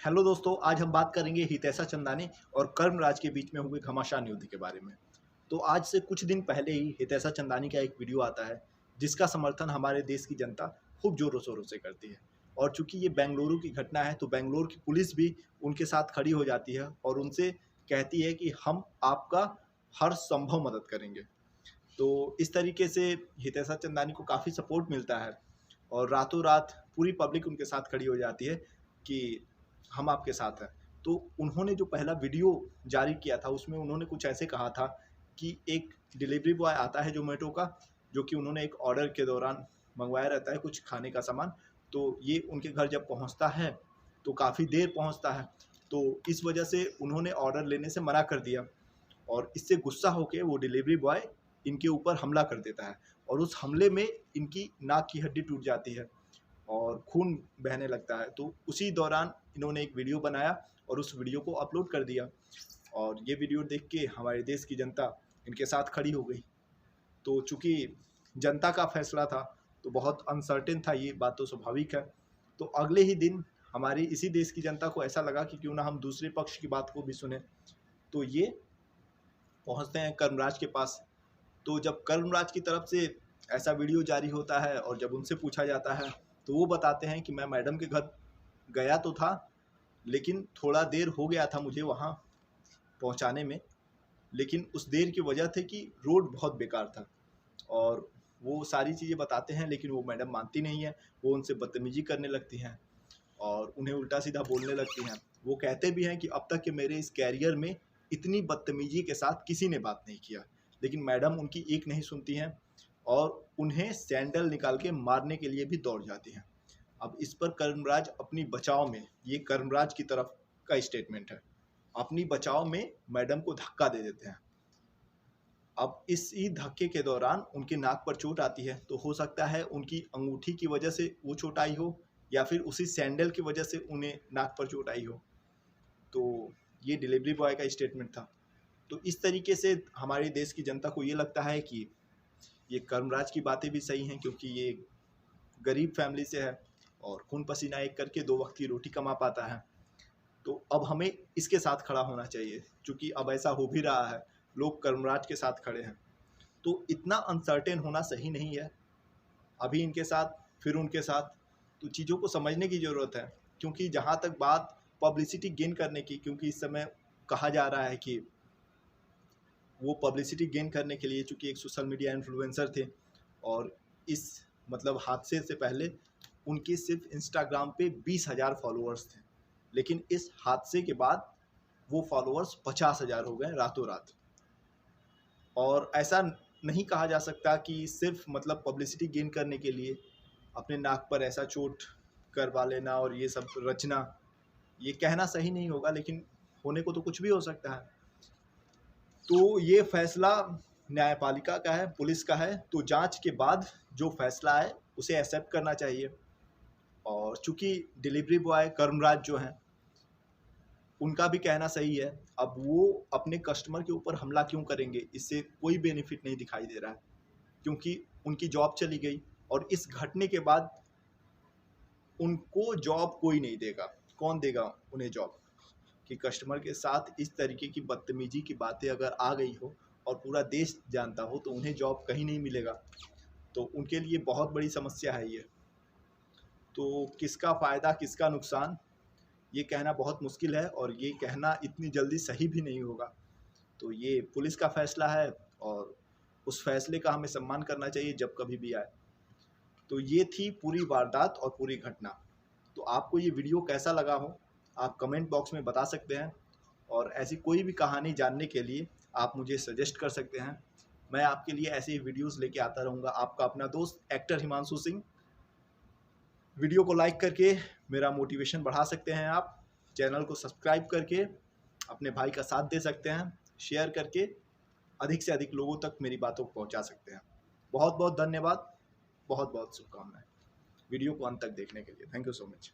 Hello दोस्तों, आज हम बात करेंगे हितैषा चंदानी और कर्मराज के बीच में हुए घमासान युद्ध के बारे में। तो आज से कुछ दिन पहले ही हितैषा चंदानी का एक वीडियो आता है जिसका समर्थन हमारे देश की जनता खूब जोरों शोरों से करती है। और चूंकि ये बेंगलुरु की घटना है तो बेंगलुरु की पुलिस भी उनके साथ खड़ी हो जाती है और उनसे कहती है कि हम आपका हर संभव मदद करेंगे। तो इस तरीके से हितैषा चंदानी को काफ़ी सपोर्ट मिलता है और रातों रात पूरी पब्लिक उनके साथ खड़ी हो जाती है कि हम आपके साथ हैं। तो उन्होंने जो पहला वीडियो जारी किया था उसमें उन्होंने कुछ ऐसे कहा था कि एक डिलीवरी बॉय आता है ज़ोमैटो का, जो कि उन्होंने एक ऑर्डर के दौरान मंगवाया रहता है कुछ खाने का सामान। तो ये उनके घर जब पहुंचता है तो काफ़ी देर पहुंचता है, तो इस वजह से उन्होंने ऑर्डर लेने से मना कर दिया और इससे गुस्सा होकर वो डिलीवरी बॉय इनके ऊपर हमला कर देता है और उस हमले में इनकी नाक की हड्डी टूट जाती है और खून बहने लगता है। तो उसी दौरान इन्होंने एक वीडियो बनाया और उस वीडियो को अपलोड कर दिया और ये वीडियो देख के हमारे देश की जनता इनके साथ खड़ी हो गई। तो चूँकि जनता का फैसला था तो बहुत अनसर्टेन था, ये बात तो स्वाभाविक है। तो अगले ही दिन हमारी इसी देश की जनता को ऐसा लगा कि क्यों ना हम दूसरे पक्ष की बात को भी सुने। तो ये पहुँचते हैं कर्मराज के पास। तो जब कर्मराज की तरफ से ऐसा वीडियो जारी होता है और जब उनसे पूछा जाता है तो वो बताते हैं कि मैं मैडम के घर गया तो था, लेकिन थोड़ा देर हो गया था मुझे वहाँ पहुँचाने में, लेकिन उस देर की वजह थी कि रोड बहुत बेकार था। और वो सारी चीज़ें बताते हैं लेकिन वो मैडम मानती नहीं है, वो उनसे बदतमीजी करने लगती हैं और उन्हें उल्टा सीधा बोलने लगती हैं। वो कहते भी हैं कि अब तक के मेरे इस कैरियर में इतनी बदतमीजी के साथ किसी ने बात नहीं किया, लेकिन मैडम उनकी एक नहीं सुनती हैं और उन्हें सैंडल निकाल के मारने के लिए भी दौड़ जाती हैं। अब इस पर कर्मराज अपनी बचाव में, ये कर्मराज की तरफ का स्टेटमेंट है, अपनी बचाव में मैडम को धक्का दे देते हैं। अब इसी धक्के के दौरान उनके नाक पर चोट आती है, तो हो सकता है उनकी अंगूठी की वजह से वो चोट आई हो या फिर उसी सैंडल की वजह से उन्हें नाक पर चोट आई हो। तो ये डिलीवरी बॉय का स्टेटमेंट था। तो इस तरीके से हमारे देश की जनता को ये लगता है कि ये कर्मराज की बातें भी सही हैं, क्योंकि ये गरीब फैमिली से है और खून पसीना एक करके 2 वक्त की रोटी कमा पाता है। तो अब हमें इसके साथ खड़ा होना चाहिए, क्योंकि अब ऐसा हो भी रहा है, लोग कर्मराज के साथ खड़े हैं। तो इतना अनसर्टेन होना सही नहीं है, अभी इनके साथ फिर उनके साथ। तो चीज़ों को समझने की ज़रूरत है, क्योंकि जहाँ तक बात पब्लिसिटी गेन करने की, क्योंकि इस समय कहा जा रहा है कि वो पब्लिसिटी गेन करने के लिए, चूँकि एक सोशल मीडिया इन्फ्लुएंसर थे और इस मतलब हादसे से पहले उनके सिर्फ इंस्टाग्राम पे 20,000 फॉलोअर्स थे, लेकिन इस हादसे के बाद वो फॉलोअर्स 50,000 हो गए रातों रात। और ऐसा नहीं कहा जा सकता कि सिर्फ मतलब पब्लिसिटी गेन करने के लिए अपने नाक पर ऐसा चोट करवा लेना और ये सब रचना, ये कहना सही नहीं होगा, लेकिन होने को तो कुछ भी हो सकता है। तो ये फैसला न्यायपालिका का है, पुलिस का है, तो जांच के बाद जो फैसला है उसे एक्सेप्ट करना चाहिए। और चूंकि डिलीवरी बॉय कर्मराज जो हैं, उनका भी कहना सही है। अब वो अपने कस्टमर के ऊपर हमला क्यों करेंगे, इससे कोई बेनिफिट नहीं दिखाई दे रहा है, क्योंकि उनकी जॉब चली गई और इस घटने के बाद उनको जॉब कोई नहीं देगा। कौन देगा उन्हें जॉब? कि कस्टमर के साथ इस तरीके की बदतमीजी की बातें अगर आ गई हो और पूरा देश जानता हो तो उन्हें जॉब कहीं नहीं मिलेगा। तो उनके लिए बहुत बड़ी समस्या है ये। तो किसका फ़ायदा किसका नुकसान, ये कहना बहुत मुश्किल है और ये कहना इतनी जल्दी सही भी नहीं होगा। तो ये पुलिस का फैसला है और उस फैसले का हमें सम्मान करना चाहिए जब कभी भी आए। तो ये थी पूरी वारदात और पूरी घटना। तो आपको ये वीडियो कैसा लगा हो, आप कमेंट बॉक्स में बता सकते हैं और ऐसी कोई भी कहानी जानने के लिए आप मुझे सजेस्ट कर सकते हैं। मैं आपके लिए ऐसे ही वीडियोस लेके आता रहूँगा। आपका अपना दोस्त एक्टर हिमांशु सिंह। वीडियो को लाइक करके मेरा मोटिवेशन बढ़ा सकते हैं आप। चैनल को सब्सक्राइब करके अपने भाई का साथ दे सकते हैं। शेयर करके अधिक से अधिक लोगों तक मेरी बातों को पहुंचा सकते हैं। बहुत बहुत धन्यवाद, बहुत बहुत शुभकामनाएं वीडियो को अंत तक देखने के लिए। Thank you so much.